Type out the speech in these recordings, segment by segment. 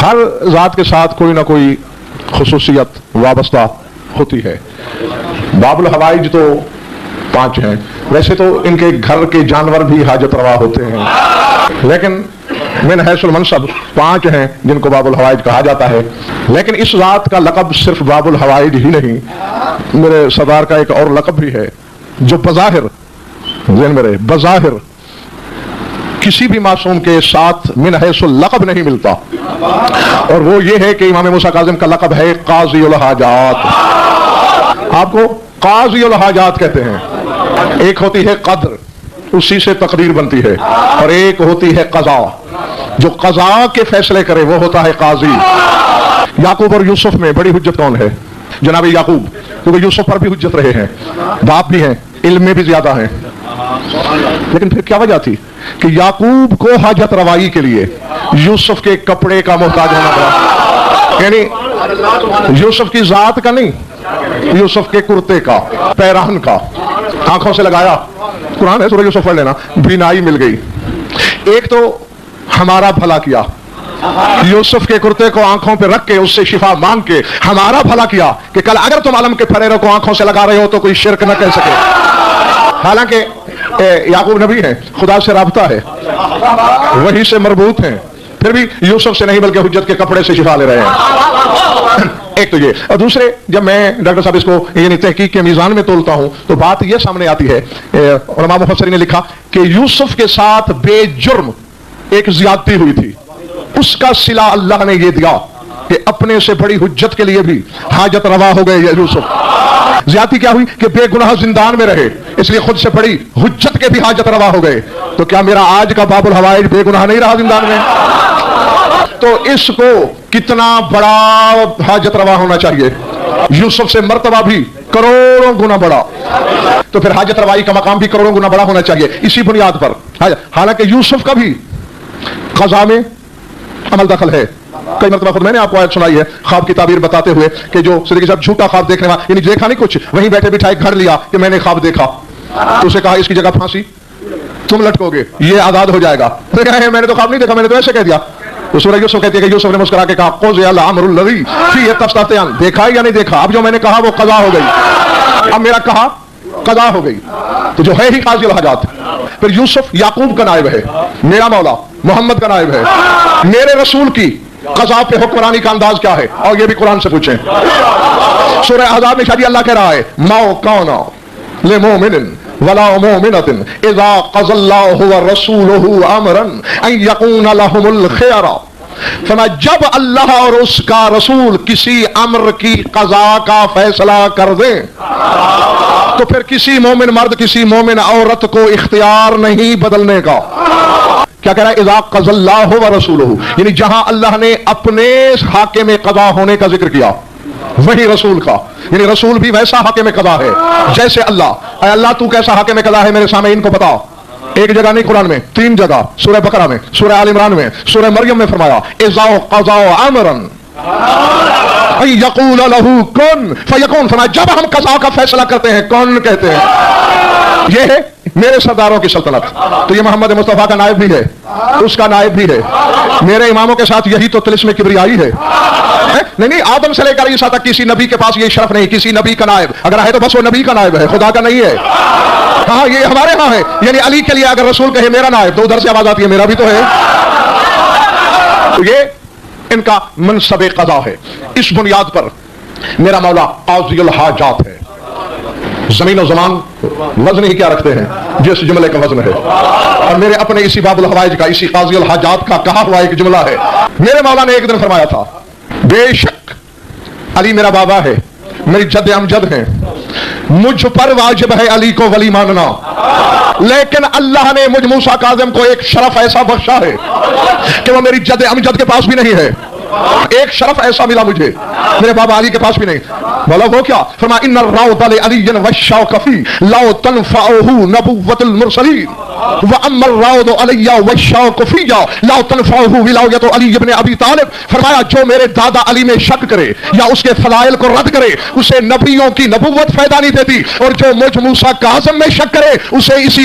ہر ذات کے ساتھ کوئی نہ کوئی خصوصیت وابستہ ہوتی ہے. باب الحوائج تو 5 ہیں. ویسے تو ان کے گھر کے جانور بھی حاجت روا ہوتے ہیں، لیکن من حیث المنصب 5 ہیں جن کو باب الحوائج کہا جاتا ہے. لیکن اس ذات کا لقب صرف باب الحوائج ہی نہیں، میرے سردار کا ایک اور لقب بھی ہے جو بظاہر ذہن میں رہے، بظاہر کسی بھی معصوم کے ساتھ من حیث اللقب نہیں ملتا، اور وہ یہ ہے کہ امام موسیٰ کاظم کا لقب ہے قاضی الحاجات. آپ کو قاضی الحاجات کہتے ہیں. ایک ہوتی ہے قدر، اسی سے تقدیر بنتی ہے، اور ایک ہوتی ہے قضا. جو قضا کے فیصلے کرے وہ ہوتا ہے قاضی. یعقوب اور یوسف میں بڑی حجت کون ہے؟ جناب یعقوب، کیونکہ یوسف پر بھی حجت رہے ہیں، باپ بھی ہیں، علم میں بھی زیادہ ہیں. لیکن پھر کیا وجہ تھی کہ یعقوب کو حاجت روائی کے لیے یوسف کے کپڑے کا محتاج ہونا پڑا؟ یعنی یوسف کی ذات کا نہیں، یوسف کے کرتے کا، پیرہن کا. آنکھوں سے لگایا، قرآن ہے سورہ یوسف پڑھ لینا، بینائی مل گئی. ایک تو ہمارا بھلا کیا، یوسف کے کرتے کو آنکھوں پہ رکھ کے اس سے شفا مانگ کے ہمارا بھلا کیا کہ کل اگر تم علم کے پھریروں کو آنکھوں سے لگا رہے ہو تو کوئی شرک نہ کہہ سکے. حالانکہ یعقوب نبی ہیں، خدا سے رابطہ ہے، وہی سے مربوط ہیں، پھر بھی یوسف سے نہیں بلکہ حجت کے کپڑے سے شفا لے رہے ہیں. ایک تو یہ. اور دوسرے، جب میں ڈاکٹر صاحب اس کو یعنی تحقیق کے میزان میں تولتا ہوں تو بات یہ سامنے آتی ہے، علماء مفسرین نے لکھا کہ یوسف کے ساتھ بے جرم ایک زیادتی ہوئی تھی، اس کا صلہ اللہ نے یہ دیا کہ اپنے سے بڑی حجت کے لیے بھی حاجت روا ہو گئے یوسف. زیادتی کیا ہوئی کہ بے گناہ زندان میں رہے، اس لیے خود سے بڑی حجت کے بھی حاجت روا ہو گئے. تو کیا میرا آج کا باب الحوائج بے گناہ نہیں رہا زندان میں؟ تو اس کو کتنا بڑا حاجت روا ہونا چاہیے، یوسف سے مرتبہ بھی کروڑوں گنا بڑا، تو پھر حاجت روائی کا مقام بھی کروڑوں گنا بڑا ہونا چاہیے. اسی بنیاد پر حالانکہ یوسف کا بھی قضا میں عمل دخل ہے. کئی مرتبہ خود میں نے آپ کو آیت سنائی ہے خواب کی تعبیر بتاتے ہوئے کہ جو صدیقی صاحب جھوٹا خواب دیکھنے والا، یعنی دیکھا نہیں کچھ، وہیں بیٹھے بٹھائے گھڑ لیا کہ میں نے خواب دیکھا، تو اسے کہا اس کی جگہ پھانسی، تم لٹکو گے، یہ آزاد ہو جائے گا. میں نے تو خواب نہیں دیکھا، میں نے تو ایسے کہہ دیا. تو سورہ یوسف کہتی ہے کہ یوسف نے مسکرا کے کہا قضی الامر الذی فیہ تستفتیان، دیکھا یا نہیں دیکھا؟ اب جو میں نے کہا وہ قضا ہو گئی، اب میرا کہا قضا ہو گئی، تو جو ہے ہی قاضی الحاجات. پھر یوسف یعقوب کا نائب ہے، میرا مولا محمد کا نائب ہے. میرے رسول کی قضا پہ حکمرانی کا انداز کیا ہے؟ اور یہ بھی قرآن سے پوچھیں. سورہ احزاب میں شاید اللہ کہہ رہا ہے ما کان لمؤمن ولا مؤمنة اذا قضى الله ورسوله امرا ان يكون لهم الخيار. فرمایا جب اللہ اور اس کا رسول کسی امر کی قضا کا فیصلہ کر دیں تو پھر کسی مومن مرد کسی مومن عورت کو اختیار نہیں بدلنے کا. کیا کہہ رہا ہے؟ اذا قضى الله ورسوله، یعنی جہاں اللہ نے اپنے حاکم قضا ہونے کا ذکر کیا وہی رسول کا، یعنی رسول بھی ویسا حاکم قضا ہے جیسے اللہ. اے اللہ تو کیسا حاکم قضا ہے میرے سامنے ان کو بتا. ایک جگہ نہیں قرآن میں، 3 جگہ، سورہ بقرہ میں، سورہ آل عمران میں، سورہ مریم میں فرمایا اذا قضى امرا ان يقول له كن فيكون. فرمایا جب ہم قضا کا فیصلہ کرتے ہیں کون کہتے ہیں. یہ ہے میرے سرداروں کی سلطنت. تو یہ محمد مصطفیٰ کا نائب بھی ہے، اس کا نائب بھی ہے. میرے اماموں کے ساتھ یہی تو طلسم کبریائی ہے. نہیں آدم سے لے کر عیسیٰ تک کسی نبی کے پاس یہ شرف نہیں، کسی نبی کا نائب اگر ہے تو بس وہ نبی کا نائب ہے، خدا کا نہیں ہے. ہاں یہ ہمارے ہاں ہے، یعنی علی کے لیے اگر رسول کہے میرا نائب تو ادھر سے آواز آتی ہے میرا بھی تو ہے. تو یہ ان کا منصب قضا ہے. اس بنیاد پر میرا مولا قاضی الحاجات ہے. زمین و زمان وزن ہی کیا رکھتے ہیں جس جملے کا وزن ہے، اور میرے اپنے اسی باب الحوائج کا، اسی قاضی الحاجات کا کہا ہوا ایک جملہ ہے. میرے مولا نے ایک دن فرمایا تھا بے شک علی میرا بابا ہے، میری جد امجد ہیں، مجھ پر واجب ہے علی کو ولی ماننا، لیکن اللہ نے مجھ موسیٰ کاظم کو ایک شرف ایسا بخشا ہے کہ وہ میری جد امجد کے پاس بھی نہیں ہے. ایک شرف ایسا ملا مجھے میرے بابا علی کے پاس بھی نہیں. بولا وہ کیا؟ فرمایا ان الروض لعلی والشوق فی لا تنفعه نبوۃ المرسلین واما الروض علی والشوق فی لا تنفعه ولایۃ علی ابن ابی طالب. فرمایا جو میرے دادا علی میں شک کرے یا اس کے فضائل کو رد کرے اسے نبیوں کی نبوت فائدہ نہیں دیتی، اور جو مجھ موسیٰ کاظم میں شک کرے اسے اسی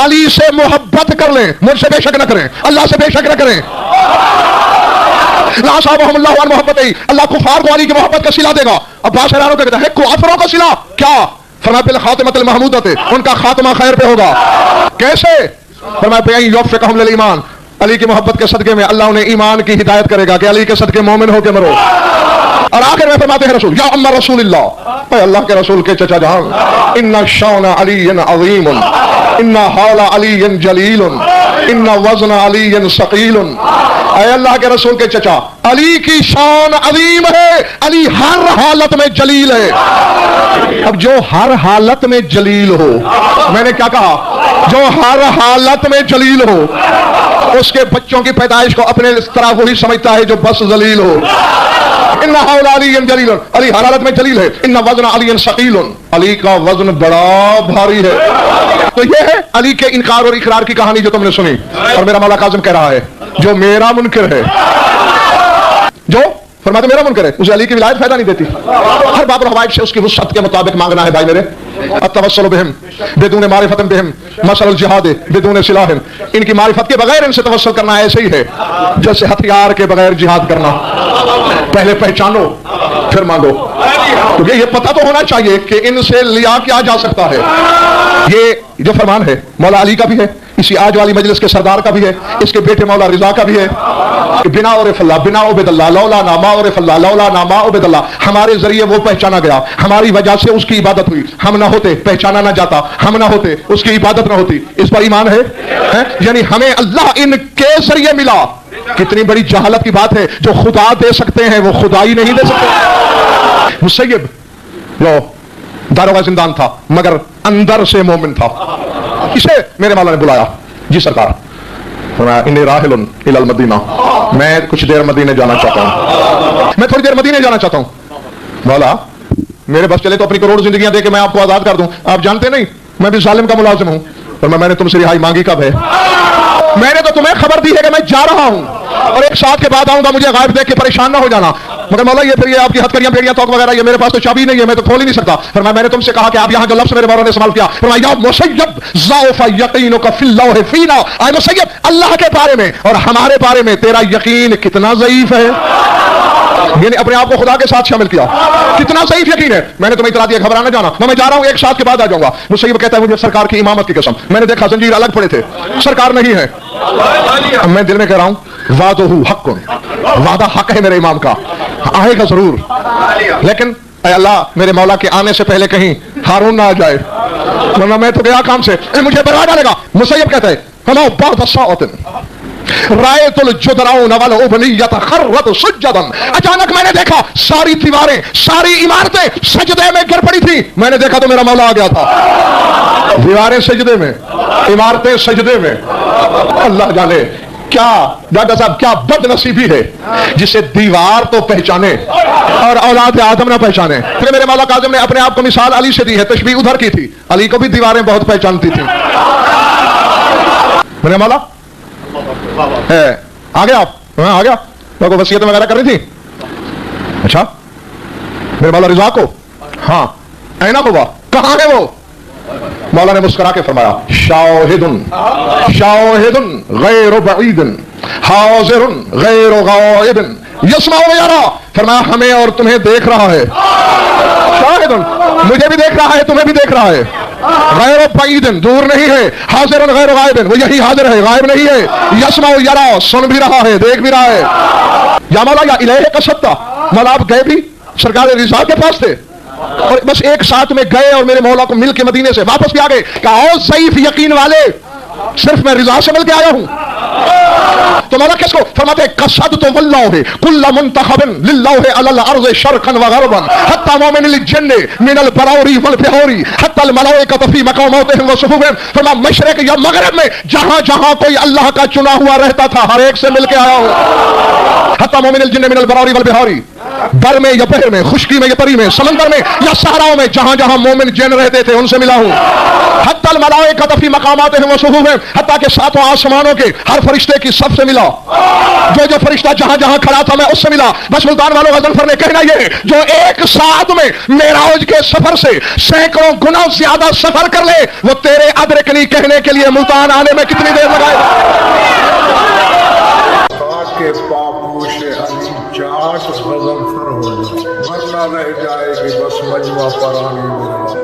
علی سے محبت کر لیں، مجھ سے بے شک نہ کریں، اللہ سے بے شک نہ کریں. لا صاحبہم اللہ عن محبت ہی، اللہ کفار کو علی کی محبت کا صلہ دے گا. عباس حیران ہو کے کہتا ہے کفاروں کا صلہ کیا؟ فرمایا بالخاتمۃ المحمودۃ، ان کا خاتمہ خیر پہ ہوگا. کیسے؟ فرمایا بے یوفقہم للایمان، علی کی محبت کے صدقے میں اللہ انہیں ایمان کی ہدایت کرے گا کہ علی کے صدقے مومن ہو کے مرو. اور آخر میں فرماتے ہیں رسول یا اما رسول اللہ، اے اللہ کے رسول کے چچا جان، ان شان علی عظیم، ان حال علی جلیل، ان وزن علی ثقیل. اے اللہ کے رسول کے چچا، علی کی شان عظیم ہے، علی ہر حالت میں جلیل ہے. اب جو ہر حالت میں جلیل ہو، میں نے کیا کہا؟ جو ہر حالت میں جلیل ہو، اس کے بچوں کی پیدائش کو اپنے اس طرح وہی سمجھتا ہے جو بس ذلیل ہو. ان حول علی جلیل، علی ہر حالت میں جلیل ہے. ان وزن علی ثقیل، علی کا وزن بڑا بھاری ہے. تو یہ ہے علی کے انکار اور اقرار کی کہانی جو تم نے سنی. اور میرا مولا کاظم کہہ رہا ہے جو میرا منکر ہے، جو فرماتے میرا منکر ہے، اسے علی کی ولایت فائدہ نہیں دیتی. ہر باب الحوائج سے اس کی وسعت کے مطابق مانگنا ہے بھائی میرے. التوسل بہم بدون معرفت بہم مثل الجہاد بدون سلاح، ان کی معرفت کے بغیر ان سے توسل کرنا ایسے ہی ہے جیسے ہتھیار کے بغیر جہاد کرنا. پہلے پہچانو پھر مانگو، کیونکہ یہ پتہ تو ہونا چاہیے کہ ان سے لیا کیا جا سکتا ہے. یہ جو فرمان ہے مولا علی کا بھی ہے، اسی آج والی مجلس کے سردار کا بھی ہے، اس کے بیٹے مولا رضا کا بھی ہے. بنا عرف اللہ بنا عبد اللہ لولا ناما عرف اللہ لولا ناما عبد اللہ، ہمارے ذریعے وہ پہچانا گیا، ہماری وجہ سے اس کی عبادت ہوئی. ہم نہ ہوتے پہچانا نہ جاتا، ہم نہ ہوتے اس کی عبادت نہ ہوتی. اس پر ایمان ہے؟ یعنی ہمیں اللہ ان کے ذریعے ملا. کتنی بڑی جہالت کی بات ہے، جو خدا دے سکتے ہیں وہ خدائی نہیں دے سکتے. مسیب جو داروغہ زندان تھا مگر اندر سے مومن تھا، اسے میرے مولا نے بلایا. جی سرکار، انی راحل الی المدینہ، میں کچھ دیر مدینے جانا چاہتا ہوں، میں تھوڑی دیر مدینے جانا چاہتا ہوں. مولا میرے بس چلے تو اپنی کروڑ زندگیاں دے کے میں آپ کو آزاد کر دوں. آپ جانتے نہیں میں بھی ظالم کا ملازم ہوں. اور میں نے تم سے رہائی مانگی کب ہے؟ میں نے تو تمہیں خبر دی ہے کہ میں جا رہا ہوں اور ایک ساتھ کے بعد آؤں گا، مجھے غائب دیکھ کے پریشان نہ ہو جانا. مگر مولا یہ پھر یہ آپ کی ہتھکڑیاں بیڑیاں توق وغیرہ، یہ میرے پاس تو چابی نہیں ہے، میں تو کھول ہی نہیں سکتا. فرمایا میں نے تم سے کہا کہ آپ یہاں جو لفظ میرے مولا نے استعمال کیا، فرمایا یا مسیب ضعف یقینک فی اللہ فینا، اے مسیب اللہ کے بارے میں اور ہمارے بارے میں تیرا یقین کتنا ضعیف ہے. یعنی اپنے آپ کو خدا کے ساتھ شامل کیا، کتنا ضعیف یقین ہے. میں نے تمہیں اطلاع دیا گھبرانا جانا، میں جا رہا ہوں، ایک ساتھ کے بعد آ جاؤں گا. مسیب کہتا ہے مجھے سرکار کی امامت کی قسم، میں نے دیکھا زنجیر الگ پڑے تھے، سرکار نہیں ہے. میں دل میں کہہ رہا ہوں وعدہ حق، وعدہ حق ہے میرے امام کا، آئے گا ضرور. لیکن اے اللہ میرے مولا کے آنے سے پہلے کہیں ہارون نہ آ جائے، ورنہ میں تو گیا کام سے، مجھے بروا ڈالے گا. مسیب کہتا ہے ہمارا بعد الساعۃ رایت الجدران والابنیۃ خرت سجدا، اچانک میں نے دیکھا ساری دیواریں ساری عمارتیں سجدے میں گر پڑی تھی. میں نے دیکھا تو میرا مولا آ گیا تھا. دیواریں سجدے میں، عمارتیں سجدے میں. اللہ جانے کیا ڈاکٹر صاحب کیا بد نصیبی ہے جسے دیوار تو پہچانے اور اولاد آدم نہ پہچانے. پھر میرے مولا کاظم نے اپنے آپ کو مثال علی سے دی ہے، تشبیہ ادھر کی تھی. علی کو بھی دیواریں بہت پہچانتی تھی. میرے مولا آ گیا، آپ آ گیا تو کو وصیت وغیرہ کر رہی تھی. اچھا میرے مولا رضا کو، ہاں اینا ہوا کہاں ہے وہ؟ مولا نے مسکرا کے فرمایا شاہد شاہد غیر بعید حاضر غیر غائب یسمع و یرا. فرمایا ہمیں اور تمہیں دیکھ رہا ہے. شاہد مجھے بھی دیکھ رہا ہے، تمہیں بھی دیکھ رہا ہے. غیر بعید دور نہیں ہے، حاضر غیر غائب وہ یہی حاضر ہے غائب نہیں ہے. یسمع و یرا سن بھی رہا ہے دیکھ بھی رہا ہے. یا مولا یا الہ قصدت، مولا آپ گئے بھی سرکار رضا کے پاس تھے اور بس ایک ساتھ میں گئے اور میرے مولا کو مل کے مدینے سے واپس بھی آ گئے. کہا او ضعیف یقین والے، صرف میں رضا سے مل کے آیا ہوں. تو مولا کس کو فرماتے ہیں قصدت واللہ کل منتخب للہ علی الارض شرقا وغربا حتی مومن الجن من البراوری والبحوری حتی الملائکۃ فی مقاماتہم وصفوفہم. فرمایا مشرق یا مغرب میں جہاں جہاں کوئی اللہ کا چنا ہوا رہتا تھا ہر ایک سے مل کے آیا ہوں. حتی مومن الجن من البراوری والبحوری بر میں یا بحر میں، خشکی میں یا تری میں، سمندر میں یا صحراؤں میں، جہاں جہاں مومن جن رہتے تھے ان سے ملا ہوں۔ حتی الملائکۃ فی مقاماتہم وصفوفہم، حتیٰ کہ ساتوں آسمانوں کے ہر فرشتے کی صف سے ملا، جو فرشتہ جہاں جہاں کھڑا تھا میں اس سے ملا۔ بس ملتان والوں غضنفر نے کہنا یہ ہے، جو ایک ساتھ میں معراج کے سفر سے سینکڑوں گنا زیادہ سفر کر لے، وہ تیرے ادرکنی کہنے کے لیے ملتان آنے میں کتنی دیر لگائے گا؟ کے پاپوش علی چاٹ غضنفر ہو جائے، ورنہ رہ جائے کہ بس مجمع پرانی میرا